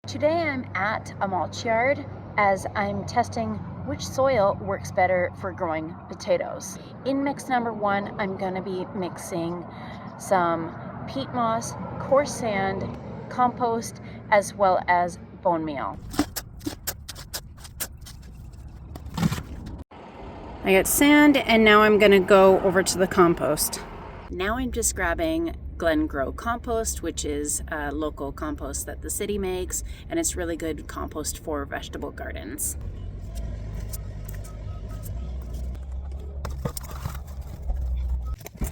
Today I'm at a mulch yard as I'm testing which soil works better for growing potatoes. In mix number 1, I'm going to be mixing some peat moss, coarse sand, compost, as well as bone meal. I got sand, and now I'm going to go over to the compost. Now I'm just grabbing Grow compost, which is a local compost that the city makes, and it's really good compost for vegetable gardens.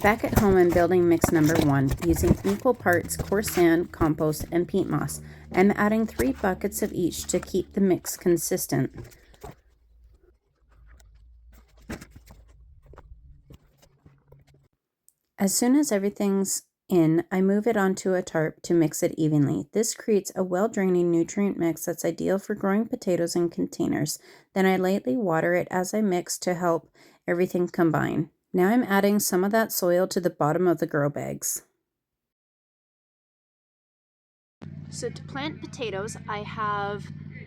Back at home, I'm building mix number 1 using equal parts coarse sand, compost, and peat moss. I'm adding 3 buckets of each to keep the mix consistent. As soon as everything's in, I move it onto a tarp to mix it evenly. This creates a well-draining nutrient mix that's ideal for growing potatoes in containers. Then I lightly water it as I mix to help everything combine. Now I'm adding some of that soil to the bottom of the grow bags. So to plant potatoes, I have,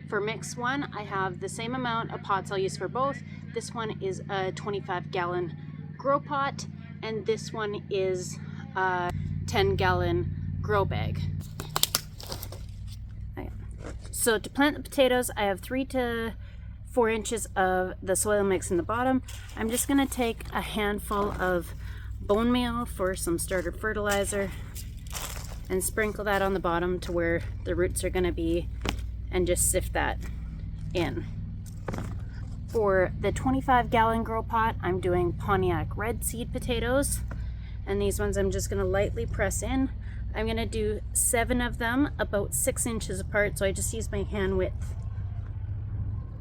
for mix 1, I have the same amount of pots I'll use for both. This one is a 25-gallon grow pot, and this one is a 10-gallon grow bag. Okay. So to plant the potatoes, I have 3 to 4 inches of the soil mix in the bottom. I'm just going to take a handful of bone meal for some starter fertilizer and sprinkle that on the bottom to where the roots are going to be, and just sift that in. For the 25-gallon grow pot, I'm doing Pontiac red seed potatoes, and these ones I'm just going to lightly press in. I'm going to do 7 of them, about 6 inches apart, so I just use my hand width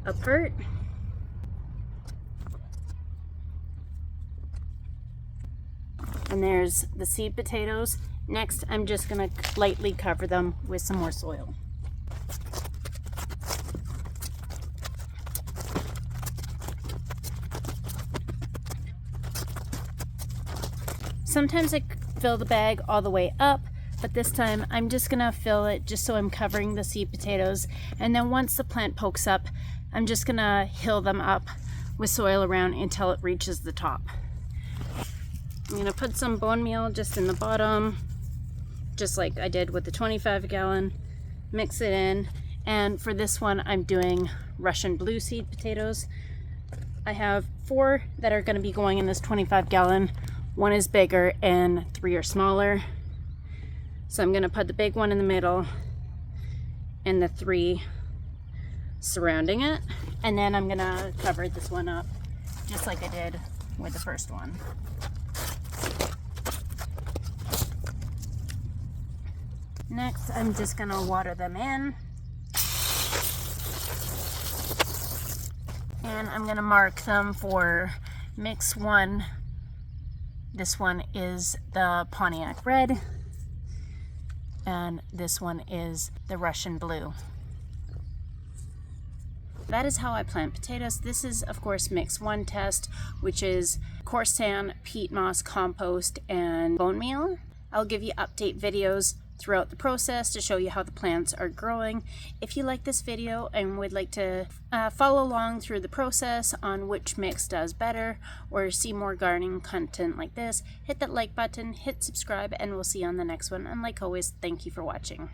apart. And there's the seed potatoes. Next, I'm just going to lightly cover them with some more soil. Sometimes I fill the bag all the way up, but this time I'm just gonna fill it just so I'm covering the seed potatoes. And then once the plant pokes up, I'm just gonna hill them up with soil around until it reaches the top. I'm gonna put some bone meal just in the bottom, just like I did with the 25-gallon, mix it in. And for this one, I'm doing Russian blue seed potatoes. I have 4 that are gonna be going in this 25-gallon. 1 is bigger and 3 are smaller. So I'm gonna put the big one in the middle and the 3 surrounding it. And then I'm gonna cover this one up just like I did with the first one. Next, I'm just gonna water them in. And I'm gonna mark them for mix 1. This one is the Pontiac red, and this one is the Russian blue. That is how I plant potatoes. This is, of course, mix 1 test, which is coarse sand, peat moss, compost, and bone meal. I'll give you update videos throughout the process to show you how the plants are growing. If you like this video and would like to follow along through the process on which mix does better, or see more gardening content like this, hit that like button, hit subscribe, and we'll see you on the next one. And like always, thank you for watching.